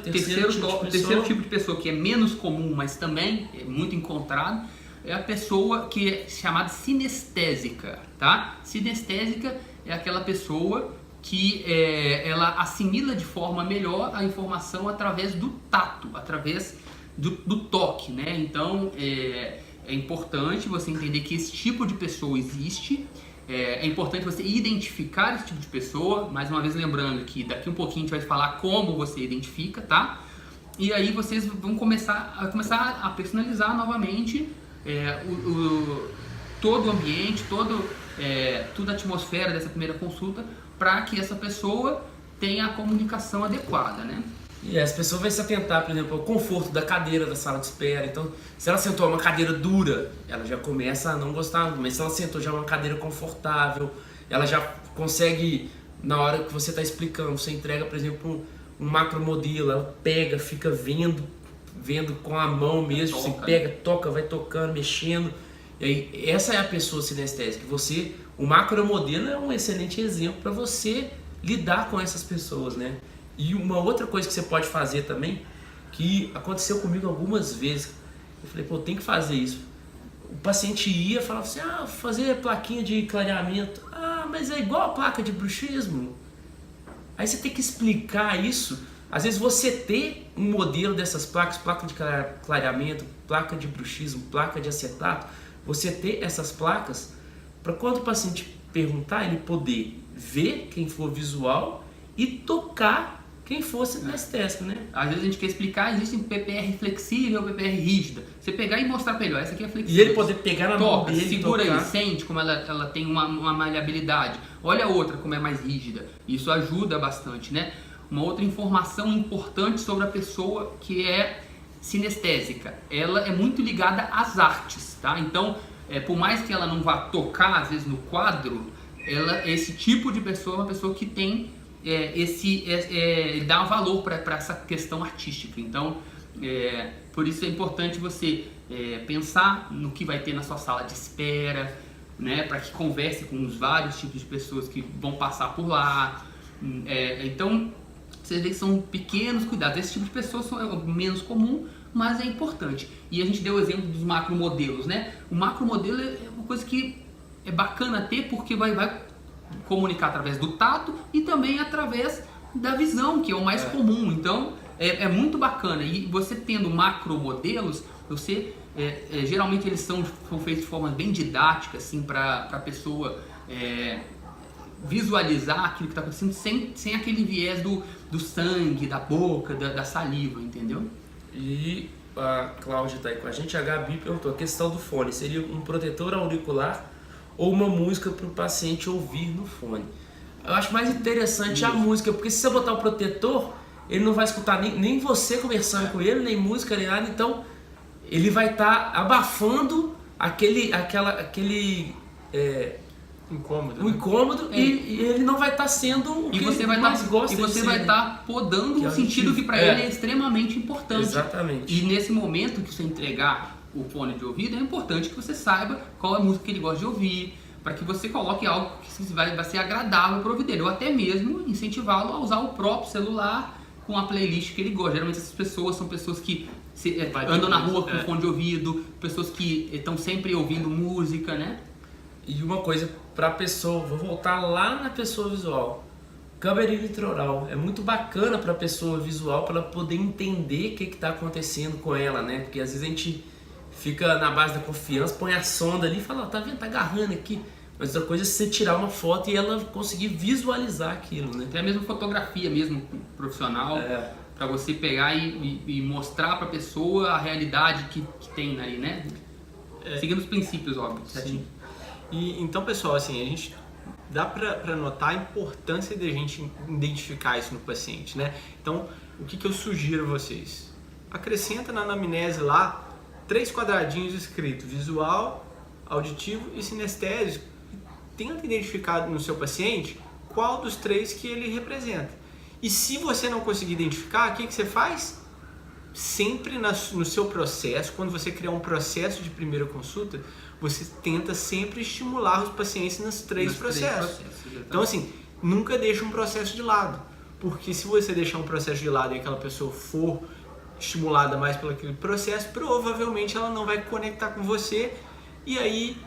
tipo de pessoa que é menos comum, mas também é muito encontrado, é a pessoa que é chamada sinestésica, tá? Sinestésica é aquela pessoa que ela assimila de forma melhor a informação através do tato, através do toque, né? Então é importante você entender que esse tipo de pessoa existe. É importante você identificar esse tipo de pessoa, mais uma vez lembrando que daqui um pouquinho a gente vai falar como você identifica, tá? E aí vocês vão começar a personalizar novamente todo o ambiente, toda a atmosfera dessa primeira consulta, para que essa pessoa tenha a comunicação adequada, né? E as pessoas vão se atentar, por exemplo, ao conforto da cadeira da sala de espera. Então, se ela sentou uma cadeira dura, ela já começa a não gostar, mas se ela sentou já uma cadeira confortável, ela já consegue, na hora que você está explicando, você entrega, por exemplo, um macromodelo, ela pega, fica vendo com a mão mesmo, você pega, toca, vai tocando, mexendo, E aí, essa é a pessoa sinestésica. O macromodelo é um excelente exemplo para você lidar com essas pessoas, né? E uma outra coisa que você pode fazer também, que aconteceu comigo algumas vezes, eu falei, pô, tem que fazer isso. O paciente ia e falava assim, fazer plaquinha de clareamento. Mas é igual a placa de bruxismo. Aí você tem que explicar isso. Às vezes você ter um modelo dessas placas, placa de clareamento, placa de bruxismo, placa de acetato, você ter essas placas, para quando o paciente perguntar, ele poder ver quem for visual e tocar quem for sinestésico, né? Às vezes a gente quer explicar, existe PPR flexível, PPR rígida. Você pegar e mostrar para ele, essa aqui é flexível. E ele poder pegar na mão dele, segura tocar. aí, sente como ela tem uma maleabilidade. Olha a outra como é mais rígida. Isso ajuda bastante, né? Uma outra informação importante sobre a pessoa que é sinestésica, ela é muito ligada às artes, tá? Então, por mais que ela não vá tocar, às vezes, no quadro, esse tipo de pessoa é uma pessoa que tem dá um valor para essa questão artística. Então, por isso é importante você pensar no que vai ter na sua sala de espera, né? Para que converse com os vários tipos de pessoas que vão passar por lá. Então, vocês veem que são pequenos cuidados. Esse tipo de pessoas é menos comum, mas é importante. E a gente deu o exemplo dos macromodelos, né? O macromodelo é uma coisa que é bacana ter, porque vai comunicar através do tato e também através da visão, que é o mais comum. Então, é muito bacana. E você tendo macromodelos, geralmente eles são feitos de forma bem didática, assim, para a pessoa visualizar aquilo que está acontecendo sem aquele viés do sangue, da boca, da saliva, entendeu? E a Cláudia está aí com a gente. A Gabi perguntou, a questão do fone, seria um protetor auricular ou uma música para o paciente ouvir no fone? Eu acho mais interessante a música, porque se você botar o protetor, ele não vai escutar nem você conversando com ele, nem música, nem nada, então ele vai estar abafando aquele incômodo, o incômodo, e ele não vai estar sendo o que você ele mais gosta. E você vai estar podando Que no sentido que para ele é extremamente importante. Exatamente. E nesse momento que você entregar o fone de ouvido, é importante que você saiba qual é a música que ele gosta de ouvir, para que você coloque algo que vai ser agradável para o ouvido dele, ou até mesmo incentivá-lo a usar o próprio celular com a playlist que ele gosta. Geralmente essas pessoas são pessoas que andam na rua com fone de ouvido, pessoas que estão sempre ouvindo música, né? E uma coisa para a pessoa, vou voltar lá na pessoa visual, câmera litoral, é muito bacana para a pessoa visual, para ela poder entender o que está acontecendo com ela, né? Porque às vezes a gente fica na base da confiança, põe a sonda ali e fala, tá vendo, tá agarrando aqui. Mas outra coisa é você tirar uma foto e ela conseguir visualizar aquilo, né? Até mesmo fotografia mesmo profissional, para você pegar e mostrar para a pessoa a realidade que tem ali, né? Seguindo os princípios, óbvio. Sim. E, então, pessoal, assim, a gente dá para notar a importância de a gente identificar isso no paciente, né? Então, o que eu sugiro a vocês? Acrescenta na anamnese lá 3 quadradinhos escritos, visual, auditivo e sinestésico. Tenta identificar no seu paciente qual dos 3 que ele representa. E se você não conseguir identificar, o que você faz? Sempre no seu processo, quando você criar um processo de primeira consulta, você tenta sempre estimular os pacientes nos 3 processos. Então, assim, nunca deixa um processo de lado. Porque se você deixar um processo de lado e aquela pessoa for estimulada mais pelo aquele processo, provavelmente ela não vai conectar com você, e aí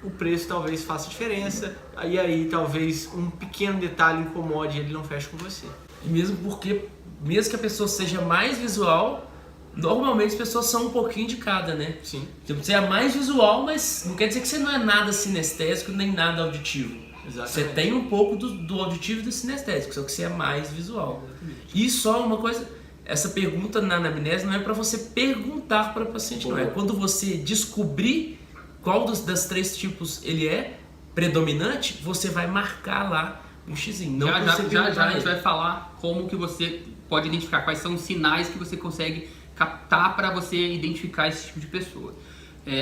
o preço talvez faça diferença, e aí talvez um pequeno detalhe incomode e ele não fecha com você. E mesmo porque, mesmo que a pessoa seja mais visual, normalmente as pessoas são um pouquinho de cada, né? Sim. Tipo, você é mais visual, mas não quer dizer que você não é nada sinestésico nem nada auditivo. Exatamente. Você tem um pouco do auditivo e do sinestésico, só que você é mais visual. Exatamente. E só uma coisa, essa pergunta na anamnese não é para você perguntar para o paciente, não. É quando você descobrir qual das 3 tipos ele é predominante, você vai marcar lá um xizinho. Não já a gente vai falar como que você pode identificar, quais são os sinais que você consegue captar para você identificar esse tipo de pessoa.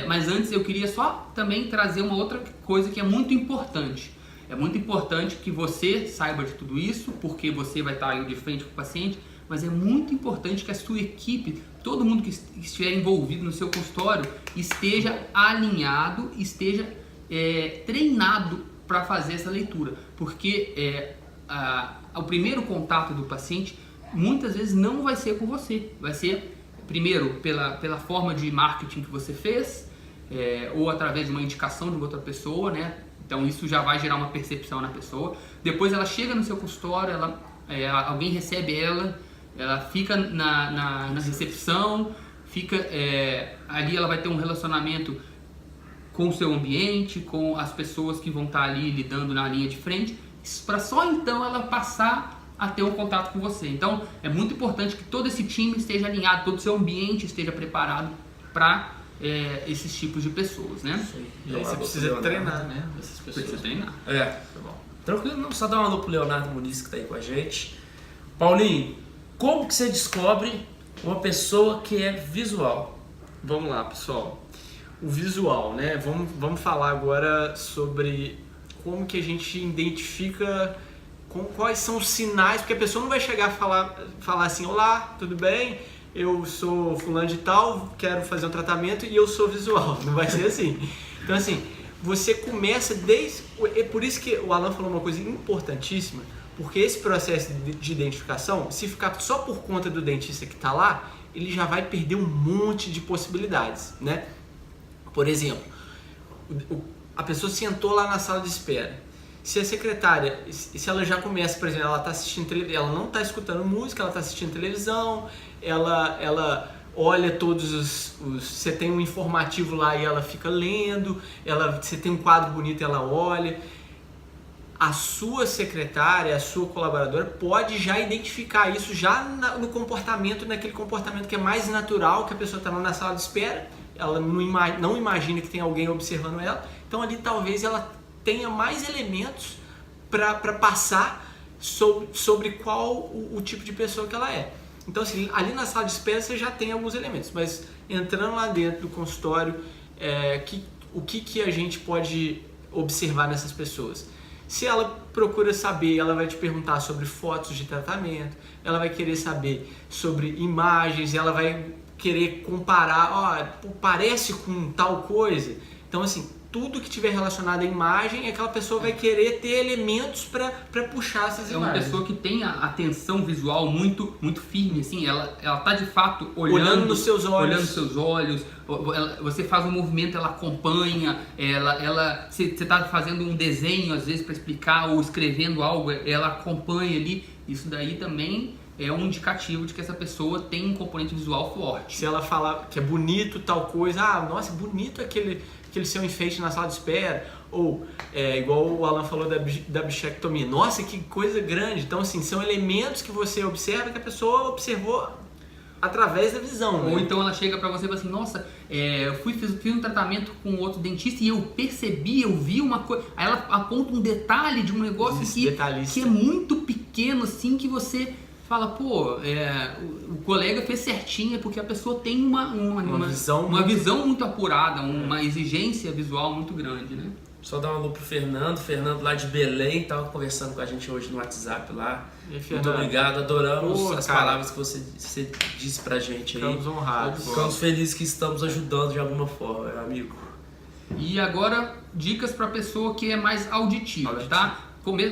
Mas antes eu queria só também trazer uma outra coisa que é muito importante. É muito importante que você saiba de tudo isso, porque você vai estar aí de frente com o paciente, mas é muito importante que a sua equipe, todo mundo que estiver envolvido no seu consultório, esteja alinhado, esteja treinado para fazer essa leitura, porque o primeiro contato do paciente muitas vezes não vai ser com você, vai ser primeiro pela forma de marketing que você fez, ou através de uma indicação de outra pessoa, né? Então isso já vai gerar uma percepção na pessoa. Depois ela chega no seu consultório, alguém recebe ela fica na recepção, ali ela vai ter um relacionamento com o seu ambiente, com as pessoas que vão estar ali lidando na linha de frente, para só então ela passar a ter um contato com você. Então é muito importante que todo esse time esteja alinhado, todo o seu ambiente esteja preparado para esses tipos de pessoas, né? E aí você precisa treinar, né? Essas pessoas. Precisa treinar. Tá bom. Tranquilo, não, só dar um alô pro Leonardo Muniz que tá aí com a gente. Paulinho, como que você descobre uma pessoa que é visual? Vamos lá, pessoal. O visual, né? Vamos falar agora sobre como que a gente identifica quais são os sinais, porque a pessoa não vai chegar a falar assim, olá, tudo bem? Eu sou fulano de tal, quero fazer um tratamento e eu sou visual. Não vai ser assim. Então assim, você começa é por isso que o Alan falou uma coisa importantíssima, porque esse processo de identificação, se ficar só por conta do dentista que está lá, ele já vai perder um monte de possibilidades, né? Por exemplo, a pessoa sentou lá na sala de espera. Se a secretária, se ela já começa, por exemplo, ela está assistindo televisão, ela não está escutando música, ela está assistindo televisão, ela olha todos você tem um informativo lá e ela fica lendo, você tem um quadro bonito e ela olha. A sua secretária, a sua colaboradora pode já identificar isso já no comportamento, naquele comportamento que é mais natural, que a pessoa está lá na sala de espera, ela não imagina que tem alguém observando ela, então ali talvez ela tenha mais elementos para passar sobre qual o tipo de pessoa que ela é. Então assim, ali na sala de espera você já tem alguns elementos, mas entrando lá dentro do consultório, o que a gente pode observar nessas pessoas? Se ela procura saber, ela vai te perguntar sobre fotos de tratamento, ela vai querer saber sobre imagens, ela vai querer comparar, parece com tal coisa. Então assim, tudo que tiver relacionado à imagem, aquela pessoa vai querer ter elementos para puxar essas imagens. É uma pessoa que tem a atenção visual muito, muito firme, assim, ela tá de fato olhando nos seus olhos. Olhando nos seus olhos, você faz um movimento, ela acompanha, você está fazendo um desenho às vezes para explicar ou escrevendo algo, ela acompanha ali. Isso daí também é um indicativo de que essa pessoa tem um componente visual forte. Se ela falar que é bonito tal coisa, nossa, bonito aquele seu enfeite na sala de espera, ou igual o Alan falou da bichectomia, nossa, que coisa grande. Então assim, são elementos que você observa que a pessoa observou através da visão, né? Ou então ela chega pra você e fala assim, nossa, eu fiz um tratamento com outro dentista e eu percebi, eu vi uma coisa, aí ela aponta um detalhe de um negócio que é muito pequeno, assim, que você fala, pô, o colega fez certinho, porque a pessoa tem uma visão muito apurada, uma exigência visual muito grande, né? Só dar um alô pro Fernando lá de Belém, tava conversando com a gente hoje no WhatsApp lá. Muito obrigado, adoramos as palavras que você disse pra gente aí. Ficamos honrados. Ficamos felizes que estamos ajudando de alguma forma, meu amigo. E agora, dicas pra pessoa que é mais auditiva. Tá?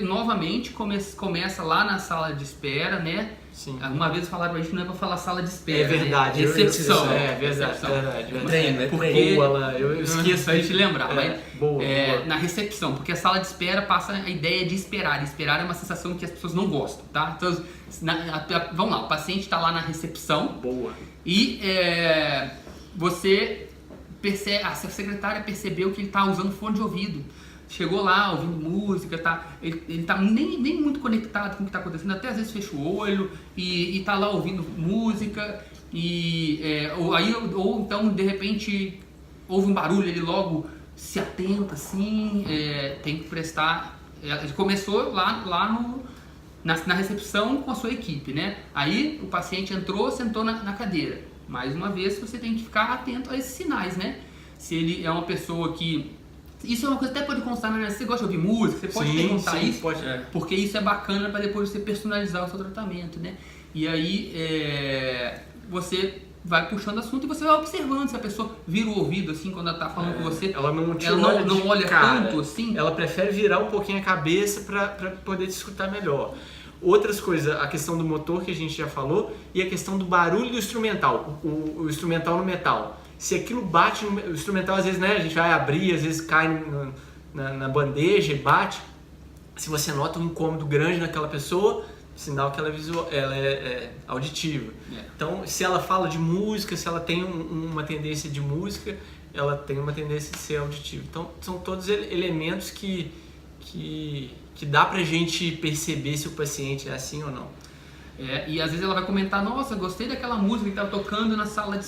Novamente, começa lá na sala de espera, né? Sim. Uma vez falaram pra gente que não é pra falar sala de espera. É verdade. Né? Recepção. Verdade. Porque eu esqueço a gente lembrar. Boa. Na recepção, porque a sala de espera passa a ideia de esperar. Esperar é uma sensação que as pessoas não gostam, tá? Então, vamos lá, o paciente está lá na recepção. Boa. E você percebe, a secretária percebeu que ele está usando fone de ouvido. Chegou lá ouvindo música, ele tá nem muito conectado com o que está acontecendo, até às vezes fecha o olho e tá lá ouvindo música, ou então de repente ouve um barulho, ele logo se atenta assim, tem que prestar. Ele começou lá na recepção com a sua equipe, né? Aí o paciente entrou, sentou na cadeira. Mais uma vez você tem que ficar atento a esses sinais, né? Se ele é uma pessoa que Isso é uma coisa que até pode constar, né? Você gosta de ouvir música, você pode perguntar isso, porque isso é bacana para depois você personalizar o seu tratamento, né? E aí você vai puxando assunto e você vai observando se a pessoa vira o ouvido assim quando ela tá falando com você. Ela não olha tanto assim. Ela prefere virar um pouquinho a cabeça para poder te escutar melhor. Outras coisas, a questão do motor que a gente já falou e a questão do barulho do instrumental, o instrumental no metal. Se aquilo bate no o instrumental, às vezes, né, a gente vai abrir, às vezes cai na bandeja e bate. Se você nota um incômodo grande naquela pessoa, sinal que ela é auditiva. Então, se ela fala de música, se ela tem uma tendência de música, ela tem uma tendência de ser auditiva. Então, são todos elementos que dá pra gente perceber se o paciente é assim ou não. E às vezes ela vai comentar, nossa, gostei daquela música que estava tocando na sala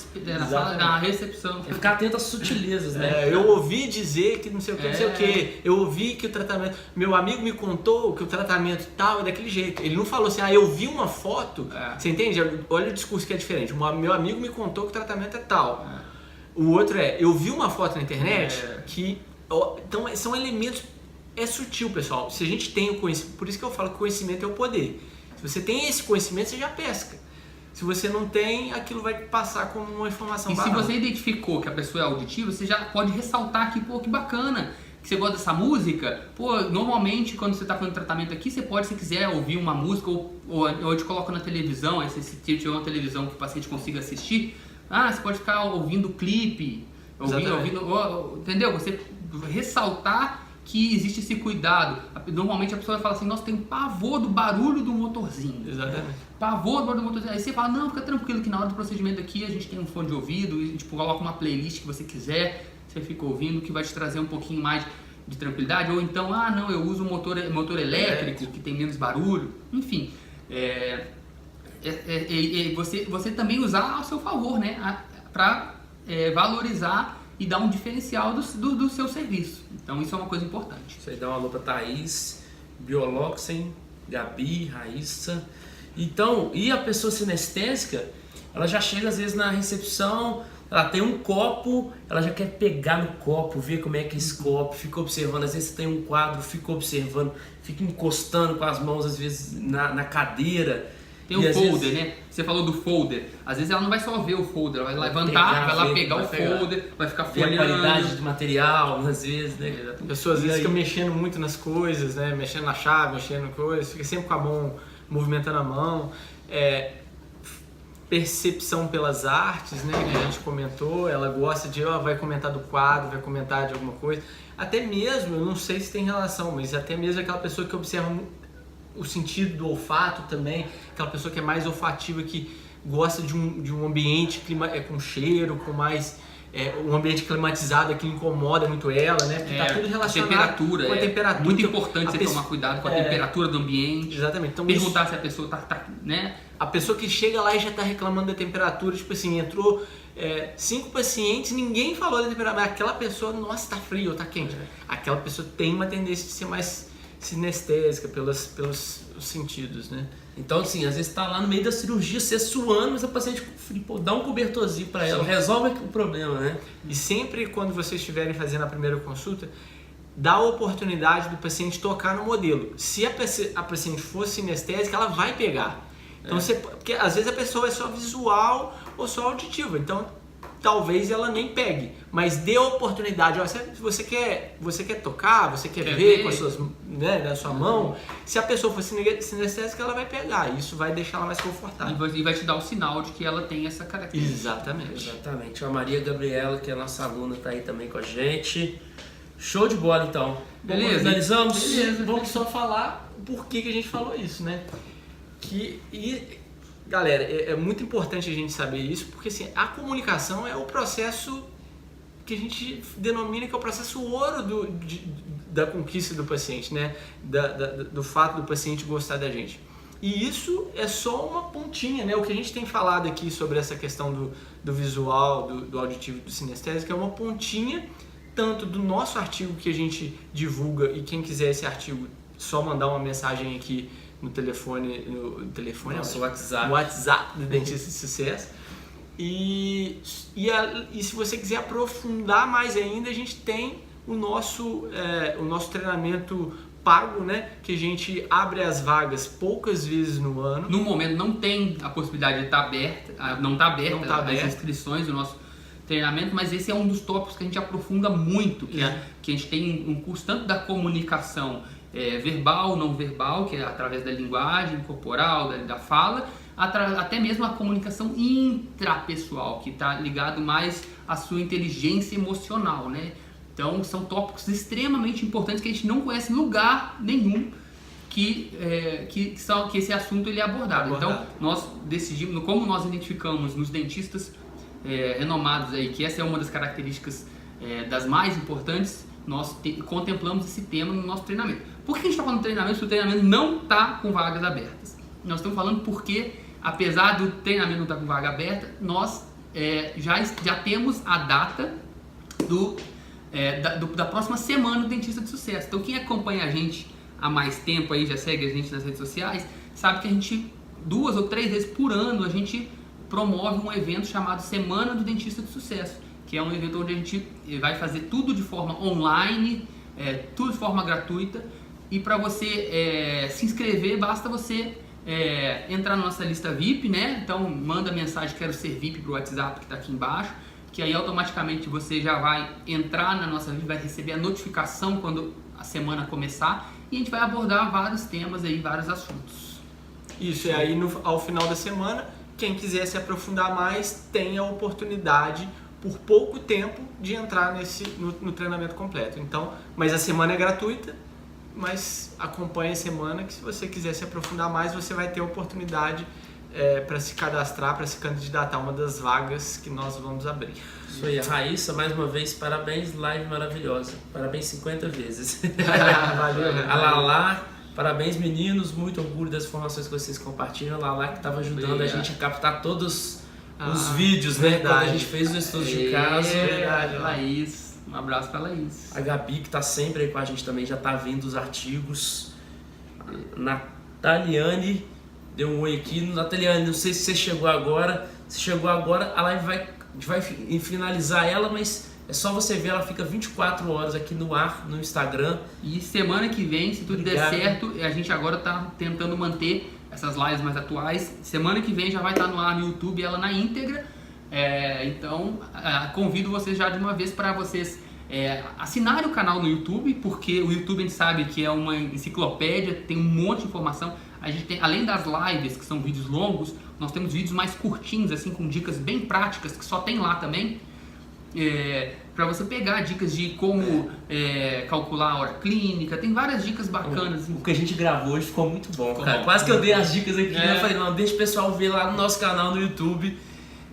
na recepção. É ficar atento às sutilezas, né? Eu ouvi dizer que não sei o que, não sei o que. Eu ouvi que o tratamento... Meu amigo me contou que o tratamento tal é daquele jeito. Ele não falou assim, eu vi uma foto. Você entende? Olha o discurso que é diferente. Meu amigo me contou que o tratamento é tal. O outro eu vi uma foto na internet que... Então, são elementos... É sutil, pessoal. Se a gente tem o conhecimento... Por isso que eu falo que o conhecimento é o poder. Se você tem esse conhecimento, você já pesca. Se você não tem, aquilo vai passar como uma informação barata. E se você identificou que a pessoa é auditiva, você já pode ressaltar aqui, pô, que bacana, que você gosta dessa música. Pô, normalmente quando você está fazendo tratamento aqui, você pode, se quiser, ouvir uma música ou eu te coloco na televisão, aí se tiver uma televisão que o paciente consiga assistir, você pode ficar ouvindo clipe, ouvindo, entendeu? Você ressaltar que existe esse cuidado. Normalmente a pessoa vai falar assim, nossa, tem pavor do barulho do motorzinho. Exatamente. Pavor do barulho do motorzinho. Aí você fala, não, fica tranquilo que na hora do procedimento aqui a gente tem um fone de ouvido, e tipo, coloca uma playlist que você quiser, você fica ouvindo, que vai te trazer um pouquinho mais de tranquilidade. Ou então, não, eu uso motor elétrico, que tem menos barulho. Enfim, você também usar ao seu favor, né? Para valorizar e dar um diferencial do seu serviço. Então isso é uma coisa importante. Isso aí, dá uma alô pra Thaís, Bioloxen, Gabi, Raíssa. Então, e a pessoa sinestésica, ela já chega às vezes na recepção, ela tem um copo, ela já quer pegar no copo, ver como é que é esse copo, fica observando, às vezes tem um quadro, fica observando, fica encostando com as mãos às vezes na cadeira. Tem um folder, né? Você falou do folder. Às vezes ela não vai só ver o folder, ela vai levantar, vai lá pegar o folder, vai ficar folheando. A qualidade de material, às vezes, né? A pessoa às vezes fica mexendo muito nas coisas, né? Mexendo na chave, mexendo em coisas, fica sempre com a mão, movimentando a mão. Percepção pelas artes, né? Que a gente comentou, ela gosta de, vai comentar do quadro, vai comentar de alguma coisa. Até mesmo, eu não sei se tem relação, mas até mesmo aquela pessoa que observa o sentido do olfato também, aquela pessoa que é mais olfativa, que gosta de um ambiente com cheiro, com mais um ambiente climatizado que incomoda muito ela, né? Porque tá tudo relacionado com a temperatura. Muito importante você tomar cuidado com a temperatura do ambiente. Exatamente. Então, perguntar se a pessoa tá, né? A pessoa que chega lá e já tá reclamando da temperatura, tipo assim, entrou 5 pacientes, ninguém falou da temperatura, mas aquela pessoa, nossa, tá frio ou tá quente. Aquela pessoa tem uma tendência de ser mais sinestésica pelos sentidos, né? Então, assim, às vezes tá lá no meio da cirurgia, você suando, mas a paciente dá um cobertorzinho para ela, resolve o problema, né? E sempre quando vocês estiverem fazendo a primeira consulta, dá a oportunidade do paciente tocar no modelo. Se a paciente for sinestésica, ela vai pegar. Então, porque às vezes a pessoa é só visual ou só auditiva, então talvez ela nem pegue, mas dê a oportunidade. Se você quer tocar, você quer ver com as suas, né, da sua mão, se a pessoa for sinestésica, ela vai pegar, isso vai deixar ela mais confortável. E vai te dar o sinal de que ela tem essa característica. Exatamente. A Maria Gabriela, que é a nossa aluna, tá aí também com a gente. Show de bola, então. Beleza. Finalizamos? Beleza. Vamos só falar por que a gente falou isso, né? Galera, é muito importante a gente saber isso, porque assim, a comunicação é o processo que a gente denomina que é o processo ouro da conquista do paciente, né? Do fato do paciente gostar da gente. E isso é só uma pontinha, né? O que a gente tem falado aqui sobre essa questão do visual, do auditivo e do sinestésico é uma pontinha tanto do nosso artigo que a gente divulga, e quem quiser esse artigo, só mandar uma mensagem aqui no telefone, nosso WhatsApp. No WhatsApp do Dentista de Sucesso. E se você quiser aprofundar mais ainda, a gente tem o nosso treinamento pago, né? Que a gente abre as vagas poucas vezes no ano. No momento não tem a possibilidade de estar aberta, não está aberta as inscrições do nosso treinamento, mas esse é um dos tópicos que a gente aprofunda muito, que a gente tem um curso tanto da comunicação verbal, não verbal, que é através da linguagem corporal, da fala, até mesmo a comunicação intrapessoal, que está ligado mais à sua inteligência emocional, né? Então são tópicos extremamente importantes que a gente não conhece lugar nenhum que esse assunto ele é abordado. Então nós decidimos, como nós identificamos nos dentistas renomados aí, que essa é uma das características das mais importantes, nós contemplamos esse tema no nosso treinamento. Por que a gente está falando de treinamento se o treinamento não está com vagas abertas? Nós estamos falando porque, apesar do treinamento não estar com vaga aberta, nós já temos a data da próxima semana do Dentista de Sucesso. Então quem acompanha a gente há mais tempo aí, já segue a gente nas redes sociais, sabe que a gente 2 ou 3 vezes por ano a gente promove um evento chamado Semana do Dentista de Sucesso, que é um evento onde a gente vai fazer tudo de forma online, tudo de forma gratuita, e para você se inscrever basta você entrar na nossa lista VIP, né? Então manda mensagem quero ser VIP pro WhatsApp que está aqui embaixo, que aí automaticamente você já vai entrar na nossa VIP, vai receber a notificação quando a semana começar, e a gente vai abordar vários temas aí, vários assuntos. Isso, e aí ao final da semana, quem quiser se aprofundar mais tem a oportunidade por pouco tempo de entrar no treinamento completo. Então, mas a semana é gratuita, mas acompanhe a semana que se você quiser se aprofundar mais, você vai ter a oportunidade para se cadastrar, para se candidatar a uma das vagas que nós vamos abrir. Isso aí, Raíssa, mais uma vez, parabéns, live maravilhosa. Parabéns 50 vezes. Valeu, a Lala, parabéns meninos, muito orgulho das informações que vocês compartilham. A Lala que estava ajudando a gente a captar todos os vídeos, né? Quando a gente fez o estudo de caso. Verdade, Laís. Um abraço para Laís. A Gabi que está sempre aí com a gente também, já está vendo os artigos. Nataliane, deu um oi aqui. Nataliane, não sei se você chegou agora. Se chegou agora, a live a gente vai finalizar ela, mas é só você ver, ela fica 24 horas aqui no ar, no Instagram. E semana que vem, se tudo der certo, a gente agora está tentando manter essas lives mais atuais. Semana que vem já vai estar no ar no YouTube, ela na íntegra. Então, convido vocês já de uma vez para vocês assinarem o canal no YouTube, porque o YouTube a gente sabe que é uma enciclopédia, tem um monte de informação. A gente tem, além das lives, que são vídeos longos, nós temos vídeos mais curtinhos, assim, com dicas bem práticas, que só tem lá também. Para você pegar dicas de como calcular a hora clínica, tem várias dicas bacanas. O que a gente gravou hoje ficou muito bom, cara. Quase que eu dei as dicas aqui, eu falei, não, deixa o pessoal ver lá no nosso canal no YouTube.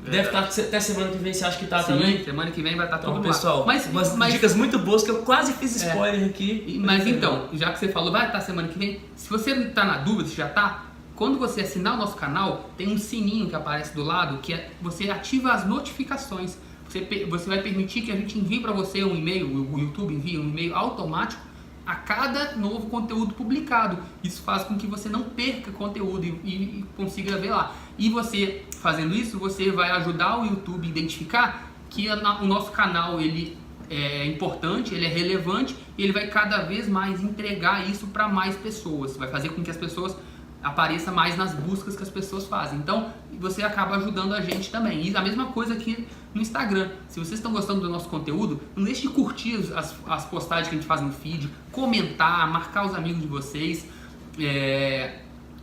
Deve estar até semana que vem, você acha que tá também? Sim, semana que vem vai estar tudo lá. Pessoal, umas dicas muito boas que eu quase fiz spoiler aqui. Mas então, já que você falou, vai estar semana que vem, se você está na dúvida, se já está, quando você assinar o nosso canal, tem um sininho que aparece do lado, que você ativa as notificações. Você vai permitir que a gente envie para você um e-mail, o YouTube envia um e-mail automático a cada novo conteúdo publicado. Isso faz com que você não perca conteúdo e consiga ver lá. E você, fazendo isso, você vai ajudar o YouTube a identificar que o nosso canal ele é importante, ele é relevante, e ele vai cada vez mais entregar isso para mais pessoas. Vai fazer com que as pessoas apareçam mais nas buscas que as pessoas fazem. Então, você acaba ajudando a gente também. E a mesma coisa aqui no Instagram. Se vocês estão gostando do nosso conteúdo, não deixe de curtir as postagens que a gente faz no feed, comentar, marcar os amigos de vocês.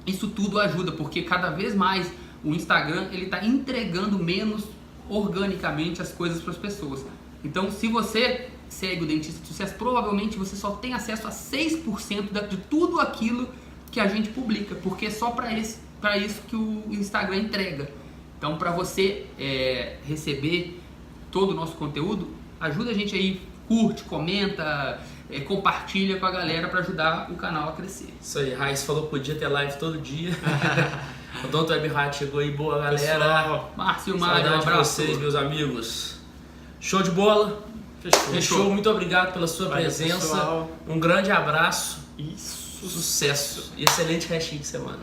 Isso tudo ajuda, porque cada vez mais o Instagram ele está entregando menos organicamente as coisas para as pessoas. Então, se você segue o Dentista de Sucesso, provavelmente você só tem acesso a 6% de tudo aquilo que a gente publica, porque é só para isso que o Instagram entrega. Então, para você receber todo o nosso conteúdo, ajuda a gente aí, curte, comenta, compartilha com a galera para ajudar o canal a crescer. Isso aí, Raiz falou que podia ter live todo dia. O Dr. Webhat chegou aí, boa galera. Pessoal, Márcio, Mário, um abraço. Vocês, meus amigos. Show de bola? Fechou. Muito obrigado pela sua presença. Pessoal. Um grande abraço. Isso. Sucesso e excelente restinho de semana.